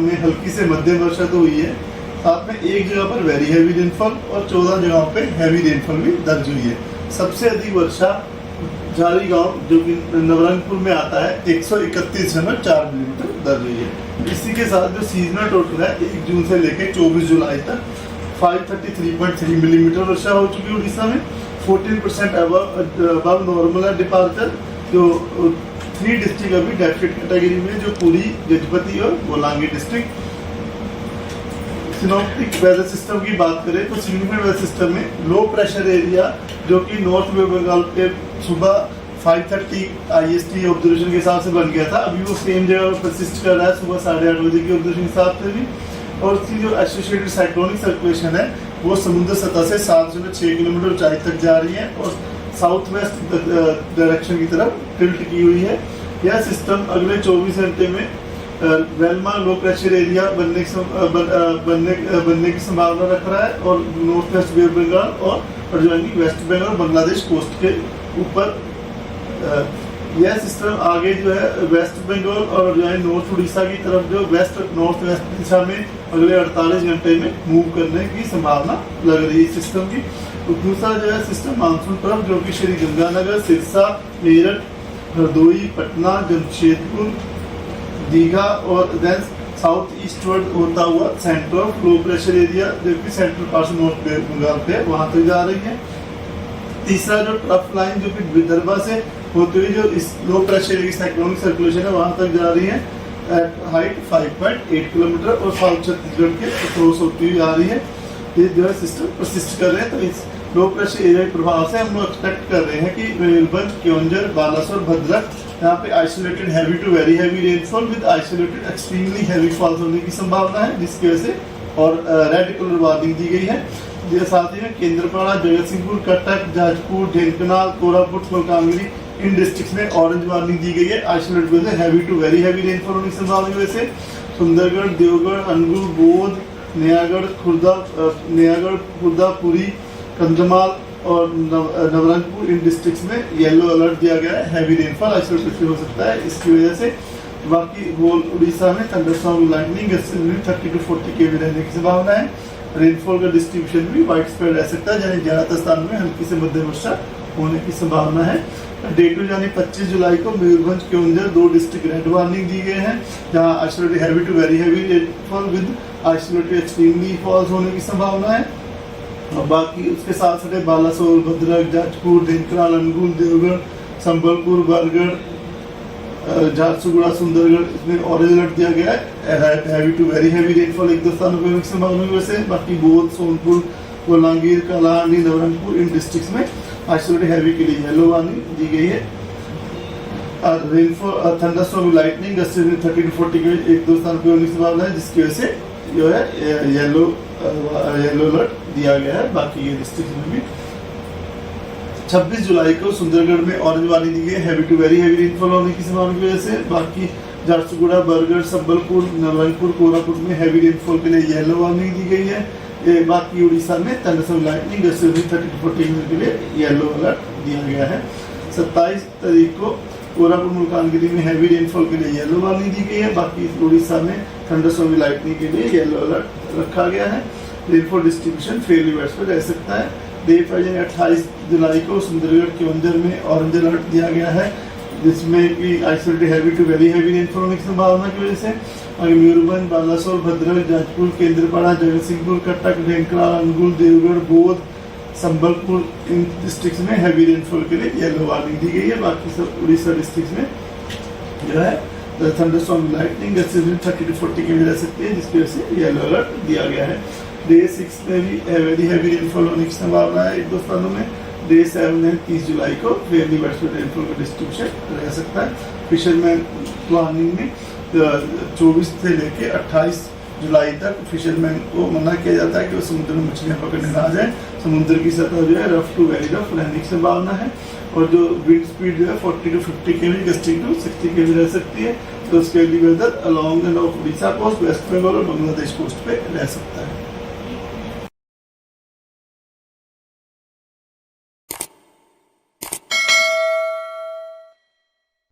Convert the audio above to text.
में हल्की से मध्यम वर्षा तो हुई है, साथ में एक जगह पर वेरी हैवी रेनफॉल और 14 जगहों पे हैवी रेनफॉल भी दर्ज हुई है। सबसे अधिक वर्षा झारी गांव जो कि नवरंगपुर में आता है 131.4 मिलीमीटर दर्ज हुई है। इसी के साथ जो सीजनल टोटल है 1 जून से लेकर 24 जुलाई तक 533.3 मिलीमीटर वर्षा हो चुकी है उड़ीसा में। 14% अबव नॉर्मल है डिपार्चर। जो 3 डिस्ट्रिक्ट अभी डेफिसिट कैटेगरी में, जो पुरी, गजपति और बोलांगी डिस्ट्रिक्ट। सिनोप्टिक वेदर सिस्टम की बात करें तो सिग्निफिकेंट वेदर सिस्टम में लो प्रेशर एरिया जो कि नॉर्थ बंगाल पे सुबह 5:30 IST ऑब्जर्वेशन के हिसाब से बन गया था, अभी वो सेम जगह पर परसिस्ट कर रहा है सुबह 8:30 बजे की ऑब्जर्वेशन के हिसाब से भी। और इसकी जो एसोसिएटेड साइक्लोनिक सर्कुलेशन है वो समुद्र सतह से 7.6 किलोमीटर ऊंचाई तक जा रही है और साउथ वेस्ट डायरेक्शन की तरफ टिल्ट की हुई है। यह सिस्टम अगले 24 घंटे में वेलमा लो प्रेशर एरिया बनने की संभावना रख रहा है और नॉर्थ वेस्ट बंगाल और adjoining west Bengal Bangladesh coast के ऊपर यह सिस्टम आगे जो है वेस्ट बंगाल और एडजॉइनिंग नॉर्थ उड़ीसा की तरफ जो वेस्ट नॉर्थ वेस्ट दिशा में अगले 48 घंटे में मूव करने की संभावना लग रही है सिस्टम की। तो दूसरा जो है सिस्टम मानसून तरफ जो कि श्री गंगानगर, सिरसा, मेरठ, हरदोई, पटना, जमशेदपुर, दीघा और देन साउथ ईस्टवर्ड होता हुआ सेंट्रल लो प्रेशर एरिया जो कि सेंट्रल पार्ट नॉर्थ बंगाल पे वहां तक जा रही है। तीसरा जो ट्रफ लाइन जो कि विदर्भा से होते हुए जो इस low pressure area cyclonic circulation है वहां तक जा रही है एट हाइट 5.8 किलोमीटर और साउथ छत्तीसगढ़ के क्रॉस होती हुई आ रही है। ये जो है सिस्टम परसिस्ट कर रहे हैं। तो इस लो प्रेशर एरिया के प्रभाव से हम लोग एक्सपेक्ट कर रहे हैं कि मयूरभंज, केओंझर, बालासोर, भद्रक यहाँ पे isolated heavy to very heavy rainfall with isolated extremely heavy falls होने की संभावना है, जिसकी वजह से और रेड कलर वार्निंग दी गई है। साथ ही में केंद्रपाड़ा, जगतसिंहपुर, कटक, जाजपुर, ढेंकनाल, कोरापुट, मलकानगिरी इन डिस्ट्रिक्ट्स में ऑरेंज वार्निंग दी गई है आइसोलेटेड वजह से heavy to very heavy rainfall होने की संभावना की वजह से। सुंदरगढ़, देवगढ़, अनुगुल, बोध, नयागढ़, खुर्दा, पुरी, कंधमाल और नवरंगपुर इन डिस्ट्रिक्ट्स में येलो अलर्ट दिया गया है। हैवी रेनफॉल आइसोलेटेड हो सकता है इसकी वजह से। बाकी होल उड़ीसा में thunderstorm, lightning, gusts 30 to 40 km रहने की संभावना है। रेनफॉल का डिस्ट्रीब्यूशन भी वाइड स्प्रेड रह सकता है, यानी ज्यादातर स्थान में हल्की से मध्यम वर्षा होने की संभावना है। डे टू यानी 25 जुलाई को Mayurbhanj, Keonjhar 2 district red warning दी गए हैं, जहां isolated heavy to very heavy rainfall with isolated extremely falls होने की संभावना है। और बाकी उसके साथ साथ बालासोर, भद्रक, जाजपुर, ढेंकनाल, अनुगुल, देवगढ़, संबलपुर, बरगढ़, झारसुगुड़ा, सुंदरगढ़ इसमें ऑरेंज अलर्ट दिया गया है heavy to very heavy rainfall एक दो स्थानों पर होने की संभावना की वजह से। बाकी बोध, सोनपुर, बोलांगीर, कलाहांडी, नवरंगपुर इन डिस्ट्रिक्ट्स में आइसोलेटेड हैवी के लिए येलो वार्निंग दी गई है। Rainfall thunderstorm, lightning, gusts 30 to 40 km एक दो स्थानों पर होने की संभावना है, जिसकी वजह से जो है येलो अलर्ट दिया गया है। बाकी ये डिस्ट्रिक्ट में भी 26 जुलाई को सुंदरगढ़ में ऑरेंज वार्निंग दी गई है heavy to very heavy rainfall होने की संभावना की वजह से। बाकी झारसुगुड़ा, बरगढ़, संबलपुर, नवरंगपुर, कोरापुट में हैवी रेनफॉल के लिए येलो वार्निंग दी गई है। बाकी उड़ीसा में thunderstorm, lightning, gusts 30 to 40 km के लिए येलो अलर्ट दिया गया है। 27 तारीख को कोरापुट, मलकानगिरी में हैवी रेनफॉल के लिए येलो वार्निंग दी गई है। बाकी उड़ीसा में थंडरस्टॉर्म, लाइटनिंग के लिए येलो अलर्ट रखा गया है। रेनफॉल डिस्ट्रीब्यूशन फेयरली वाइडस्प्रेड रह सकता है। डे 28 जुलाई को सुंदरगढ़, केओंझर में ऑरेंज अलर्ट दिया गया है, जिसमें कि isolated heavy to very heavy rainfall होने की संभावना की वजह से। मयूरभंज, बालासोर, भद्रक, जाजपुर, केंद्रपाड़ा, जगतसिंहपुर, कटक, ढेंकनाल, अनुगुल, देवगढ़, बोध, संबलपुर इन डिस्ट्रिक्ट्स में हैवी रेनफॉल के लिए येलो वार्निंग दी गई है। बाकी सब उड़ीसा डिस्ट्रिक्ट में जो है thunderstorm, lightning, gusts 30 to 40 km रह सकती है, जिसकी वजह से येलो अलर्ट दिया गया है। डे 6 में भी वेरी हैवी रेनफॉल होने की संभावना है एक दो स्थानों में। डे 7 एंड 30 जुलाई को फेयरली वाइडस्प्रेड रेनफॉल का डिस्ट्रीब्यूशन रह सकता है। फिशरमैन वार्निंग में 24 से लेके 28 जुलाई तक फिशरमैन को मना किया जाता है कि वो समुद्र में मछलियां पकड़ने ना जाए। समुद्र की सतह जो है रफ टू वेरी रफ रहने की संभावना है और जो विंड स्पीड जो है 40 to 50 km, gusting to 60 km रह सकती है। तो squally weather along and off Orissa coast, west Bengal और बांग्लादेश कोस्ट पे रह सकता है।